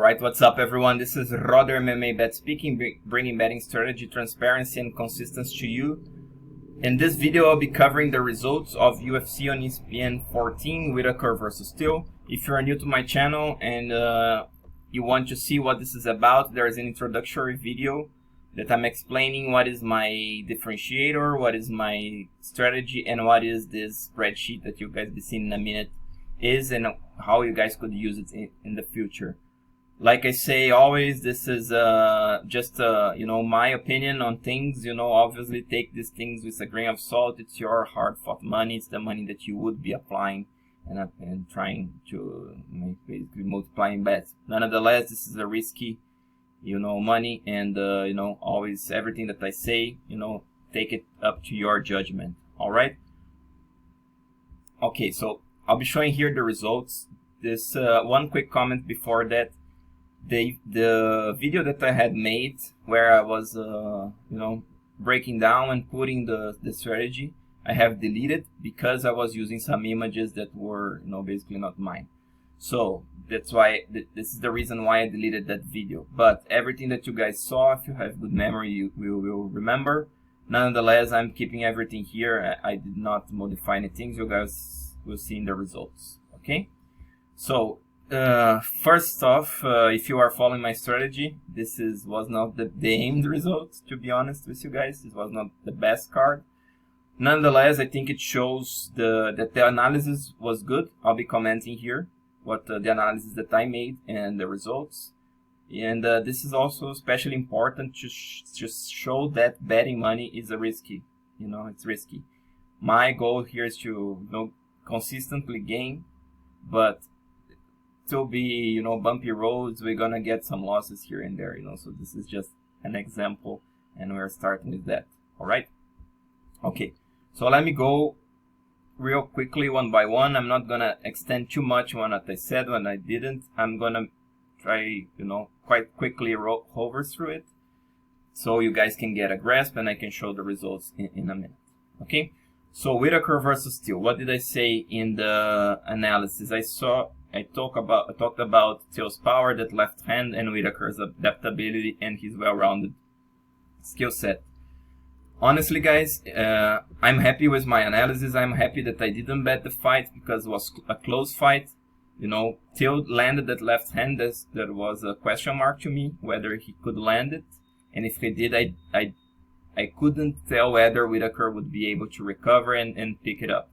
Alright, what's up everyone? This is srodrMMAbet speaking, bringing betting strategy, transparency and consistency to you. In this video I'll be covering the results of UFC on ESPN 14, Whittaker versus Till. If you are new to my channel and you want to see what this is about, there is an introductory video that I'm explaining what is my differentiator, what is my strategy, and what is this spreadsheet that you guys will be seeing in a minute is, and how you guys could use it in the future. Like I say always, this is just my opinion on things. Obviously take these things with a grain of salt. It's your hard-fought money. It's the money that you would be applying and trying to basically multiplying bets. Nonetheless, this is a risky money, and always everything that I say, take it up to your judgment. All right. Okay, so I'll be showing here the results. This one quick comment before that. The video that I had made where I was breaking down and putting the strategy, I have deleted because I was using some images that were basically not mine. So that's why this is the reason why I deleted that video. But everything that you guys saw, if you have good memory, you will remember. Nonetheless, I'm keeping everything here. I did not modify anything. You guys will see in the results. Okay, so first off, if you are following my strategy, this was not the aimed result, to be honest with you guys. This was not the best card. Nonetheless, I think it shows that the analysis was good. I'll be commenting here what the analysis that I made and the results. And this is also especially important to just show that betting money is a risky. It's risky. My goal here is to consistently gain, but still be bumpy roads. We're gonna get some losses here and there, so this is just an example, and we're starting with that. All right. Okay, so let me go real quickly one by one. I'm not gonna extend too much on what I said when I didn't. I'm gonna try quite quickly hover through it so you guys can get a grasp, and I can show the results in a minute. Okay, so Whittaker versus Till. What did I say in the analysis? I talked about Till's power, that left hand, and Whittaker's adaptability and his well-rounded skill set. Honestly, guys, I'm happy with my analysis. I'm happy that I didn't bet the fight because it was a close fight. Till landed that left hand. That was a question mark to me whether he could land it, and if he did, I couldn't tell whether Whittaker would be able to recover and pick it up.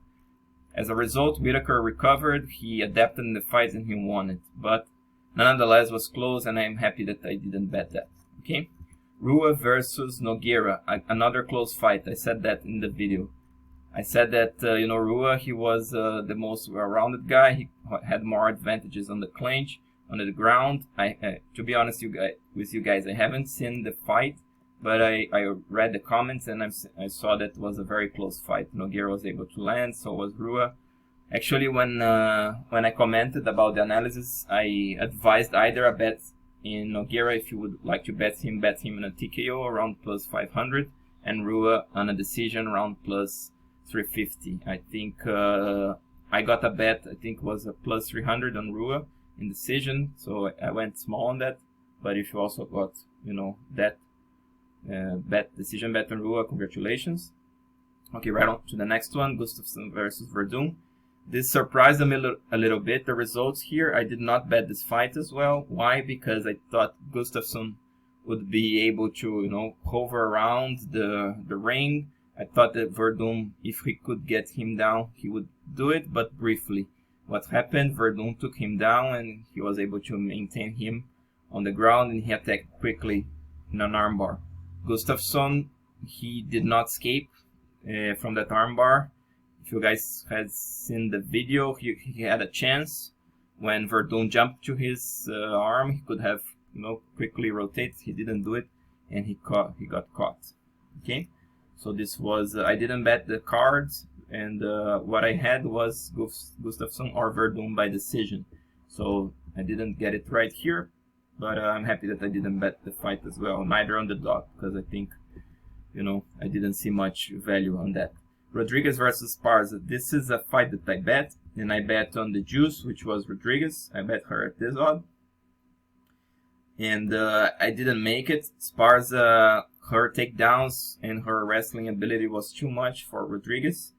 As a result, Whittaker recovered, he adapted in the fight, and he won it. But nonetheless, was close, and I'm happy that I didn't bet that. Okay, Rua versus Nogueira, another close fight. I said that in the video. I said that Rua, he was the most well-rounded guy. He had more advantages on the clinch, on the ground. To be honest with you guys, I haven't seen the fight, but I read the comments, and I saw that it was a very close fight. Nogueira was able to land, so was Rua. Actually, when I commented about the analysis, I advised either a bet in Nogueira, if you would like to bet him in a TKO around plus 500, and Rua on a decision around plus 350. I think I got a bet, I think it was a plus 300 on Rua in decision, so I went small on that. But if you also got that decision bet on Rua, congratulations. Okay, right on to the next one, Gustafsson versus Verdun. This surprised me a little bit, the results here. I did not bet this fight as well. Why? Because I thought Gustafsson would be able to hover around the ring. I thought that Verdun, if he could get him down, he would do it, but briefly. What happened? Verdun took him down, and he was able to maintain him on the ground, and he attacked quickly in an armbar. Gustafsson, he did not escape from that armbar. If you guys had seen the video, he had a chance. When Verdun jumped to his arm, he could have quickly rotate. He didn't do it, and he got caught. Okay, so this was I didn't bet the cards, and what I had was Gustafsson or Verdun by decision. So I didn't get it right here. But I'm happy that I didn't bet the fight as well, neither on the dog, because I think, I didn't see much value on that. Rodriguez versus Parza. This is a fight that I bet, and I bet on the juice, which was Rodriguez. I bet her at this odd. and I didn't make it. Esparza, her takedowns and her wrestling ability was too much for Rodriguez.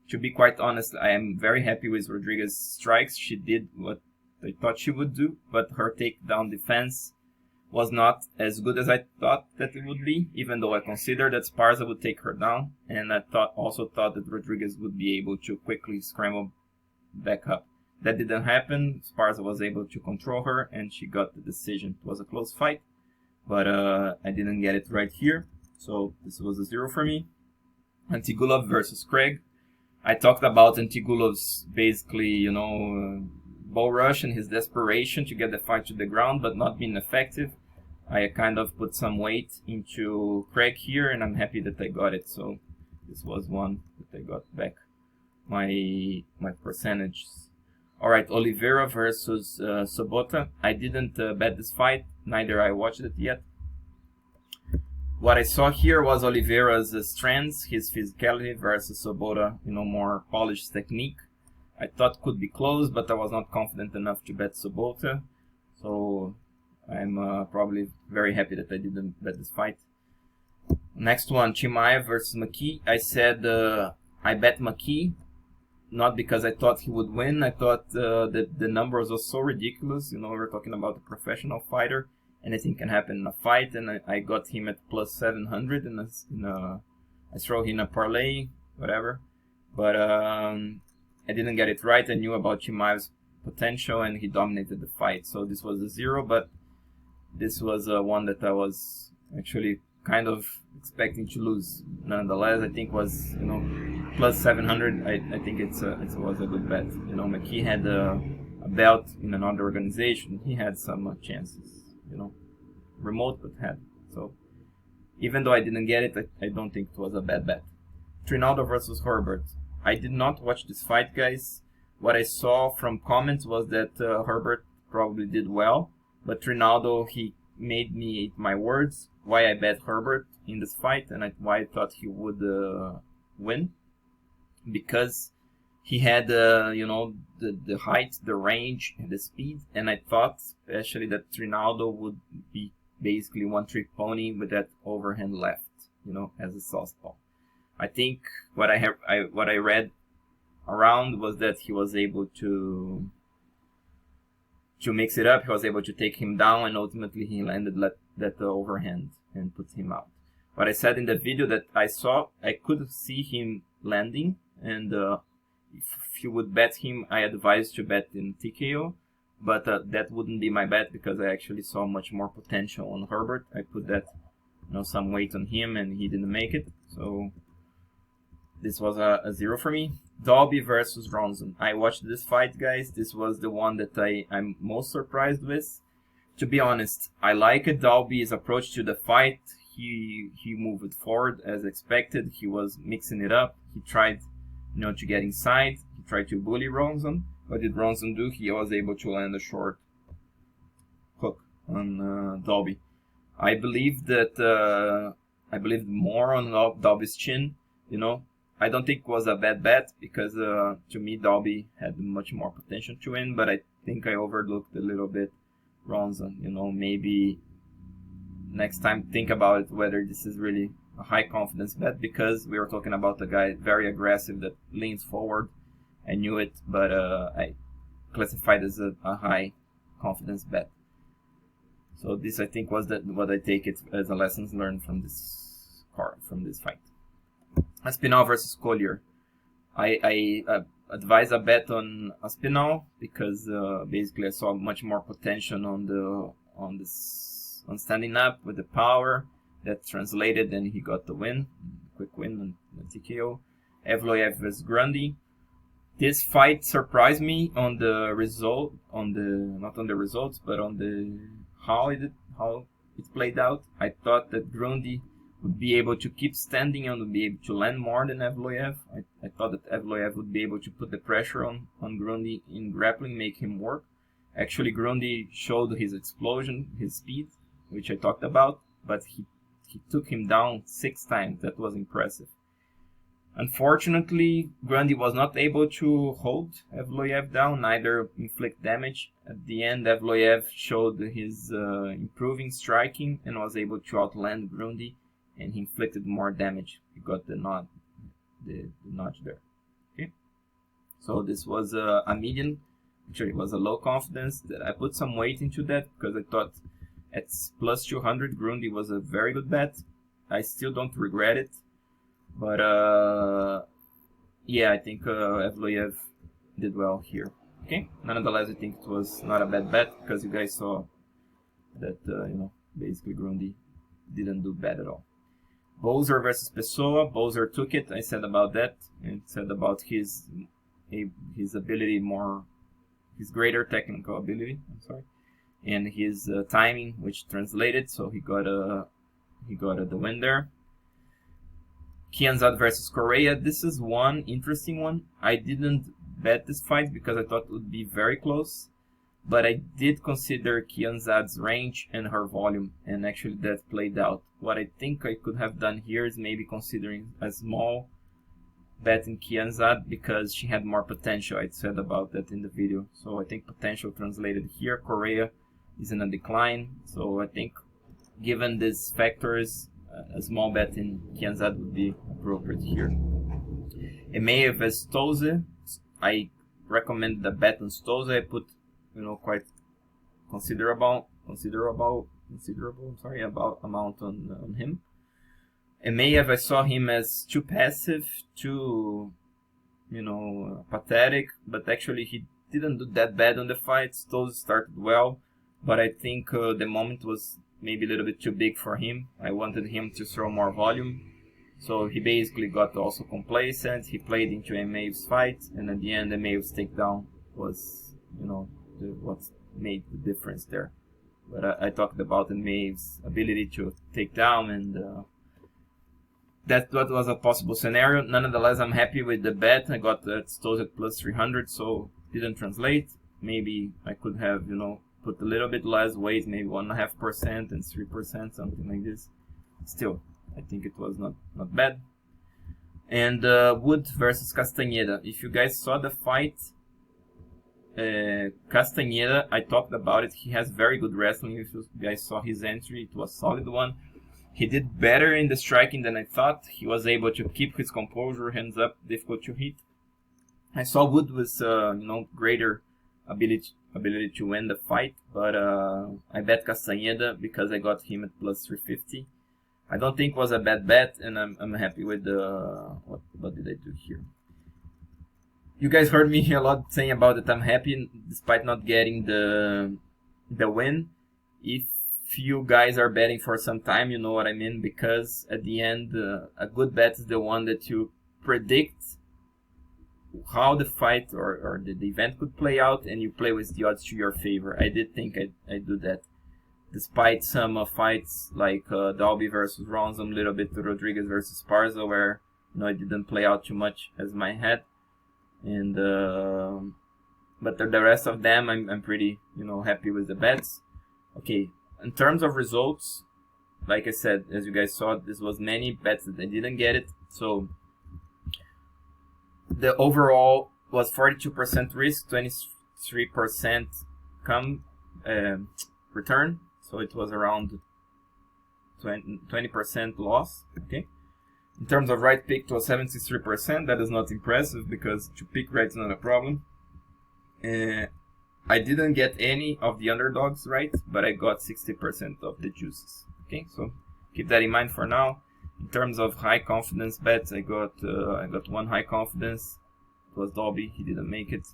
To be quite honest, I am very happy with Rodriguez's strikes. She did what I thought she would do, but her takedown defense was not as good as I thought that it would be, even though I considered that Esparza would take her down, and I also thought that Rodriguez would be able to quickly scramble back up. That didn't happen. Esparza was able to control her, and she got the decision. It was a close fight, but I didn't get it right here, so this was a 0 for me. Antigulov versus Craig. I talked about Antigulov's basically, bull rush and his desperation to get the fight to the ground, but not being effective. I kind of put some weight into Craig here, and I'm happy that I got it. So this was one that I got back my percentages. All right, Oliveira versus Sobota. I didn't bet this fight, neither I watched it yet. What I saw here was Oliveira's strengths, his physicality versus Sobota, more polished technique. I thought could be close, but I was not confident enough to bet Sobota. So I'm probably very happy that I didn't bet this fight. Next one, Chimaev versus McKee. I said I bet McKee, not because I thought he would win. I thought that the numbers were so ridiculous. We're talking about a professional fighter. Anything can happen in a fight, and I got him at plus 700, and I throw him a parlay, whatever. But I didn't get it right. I knew about Chimaev's potential, and he dominated the fight. So this was a 0, but this was one that I was actually kind of expecting to lose. Nonetheless, I think was plus 700. I think it was a good bet. McKee had a belt in another organization. He had some chances. Remote, but had. So even though I didn't get it, I don't think it was a bad bet. Trinaldo versus Herbert. I did not watch this fight, guys. What I saw from comments was that Herbert probably did well, but Trinaldo, he made me eat my words. Why I bet Herbert in this fight, and why I thought he would win, because he had the height, the range, and the speed, and I thought especially that Trinaldo would be basically one-trick pony with that overhand left, as a southpaw. I think what I read around was that he was able to mix it up. He was able to take him down, and ultimately he landed that overhand and put him out. What I said in the video that I saw, I could see him landing, and if you would bet him, I advise to bet in TKO, but that wouldn't be my bet because I actually saw much more potential on Herbert. I put that, some weight on him, and he didn't make it. So this was a 0 for me. Dalby versus Ronson. I watched this fight, guys. This was the one that I'm most surprised with. To be honest, I liked Dalby's approach to the fight. He moved forward as expected. He was mixing it up. He tried to get inside. He tried to bully Ronson. What did Ronson do? He was able to land a short hook on Dalby. I believed more on Dalby's chin. I don't think it was a bad bet because to me Dalby had much more potential to win, but I think I overlooked a little bit Ronson. Maybe next time think about it whether this is really a high confidence bet, because we were talking about a guy very aggressive that leans forward. I knew it, but I classified as a high confidence bet. So this, I think, was what I take it as a lessons learned from this fight. Aspinall versus Collier. I advise a bet on Aspinall because basically I saw much more potential on standing up with the power. That translated, and he got the win, quick win on TKO. Evloev versus Grundy. This fight surprised me on the result, not on the results, but on the how it played out. I thought that Grundy would be able to keep standing and would be able to land more than Evloev. I thought that Evloev would be able to put the pressure on Grundy in grappling, make him work. Actually, Grundy showed his explosion, his speed, which I talked about, but he took him down 6 times. That was impressive. Unfortunately, Grundy was not able to hold Evloev down, neither inflict damage. At the end, Evloev showed his improving striking and was able to outland Grundy, and he inflicted more damage. He got the notch there. Okay, so this was a medium. Actually, it was a low confidence. That I put some weight into that because I thought at plus 200 Grundy was a very good bet. I still don't regret it. But yeah, I think Evloev did well here. Okay, nonetheless, I think it was not a bad bet because you guys saw that basically Grundy didn't do bad at all. Bowser versus Pessoa. Bowser took it. I said about that and said about his ability his greater technical ability. I'm sorry, and his timing, which translated. So he got the win there. Kianzad versus Correa. This is one interesting one. I didn't bet this fight because I thought it would be very close, but I did consider Kianzad's range and her volume, and actually that played out. What I think I could have done here is maybe considering a small bet in Kianzad because she had more potential. I said about that in the video. So I think potential translated here. Correa is in a decline, so I think given these factors, a small bet in Kianzad would be appropriate here. Emaev vs Stolze. I recommend the bet on Stolze. I put quite considerable amount on him. Emaev, I saw him as too passive, too pathetic, but actually he didn't do that bad on the fight. Stolze started well, but I think the moment was maybe a little bit too big for him. I wanted him to throw more volume, so he basically got also complacent. He played into Emaev's fight, and at the end Emaev's takedown was what made the difference there. But I talked about Emaev's ability to take down, and that was a possible scenario. Nonetheless, I'm happy with the bet. I got that Stolze at plus 300, so didn't translate. Maybe I could have put a little bit less weight, maybe 1.5% and 3%, something like this. Still, I think it was not bad. And Wood versus Castaneda. If you guys saw the fight, Castaneda, I talked about it. He has very good wrestling. If you guys saw his entry, it was a solid one. He did better in the striking than I thought. He was able to keep his composure, hands up, difficult to hit. I saw Wood with greater ability to win the fight, but I bet Castaneda because I got him at plus 350. I don't think it was a bad bet, and I'm happy with what did I do here. You guys heard me a lot saying about that I'm happy despite not getting the win. If you guys are betting for some time, you know what I mean, because at the end a good bet is the one that you predict how the fight or the event could play out, and you play with the odds to your favor. I did think I do that. Despite some fights like Dalby versus Ronson, a little bit to Rodriguez versus Sparza, where it didn't play out too much as my head. And but the rest of them, I'm pretty happy with the bets. Okay, in terms of results, like I said, as you guys saw, this was many bets that I didn't get it. So the overall was 42% risk, 23% return. So it was around 20% loss. Okay. In terms of right pick, it was 73%. That is not impressive because to pick right is not a problem. I didn't get any of the underdogs right, but I got 60% of the juices. Okay, so keep that in mind for now. In terms of high confidence bets, I got one high confidence. It was Dolby. He didn't make it.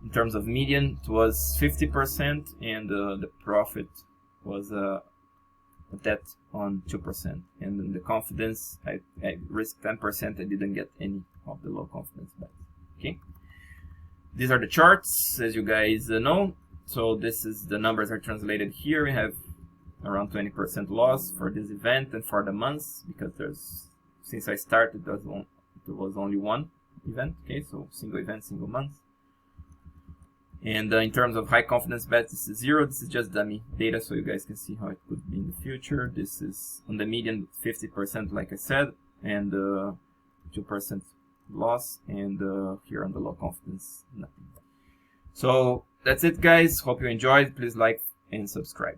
In terms of median, it was 50%, and the profit was a bet on 2%. And in the confidence, I risked 10%. I didn't get any of the low confidence bets. Okay. These are the charts, as you guys know. So this is the numbers are translated here. We have around 20% loss for this event and for the months, because since I started, there was only one event. Okay, so single event, single month. And in terms of high confidence bets, this is 0. This is just dummy data, so you guys can see how it could be in the future. This is on the median 50%, like I said, and 2% loss, and here on the low confidence, nothing. So that's it, guys. Hope you enjoyed. Please like and subscribe.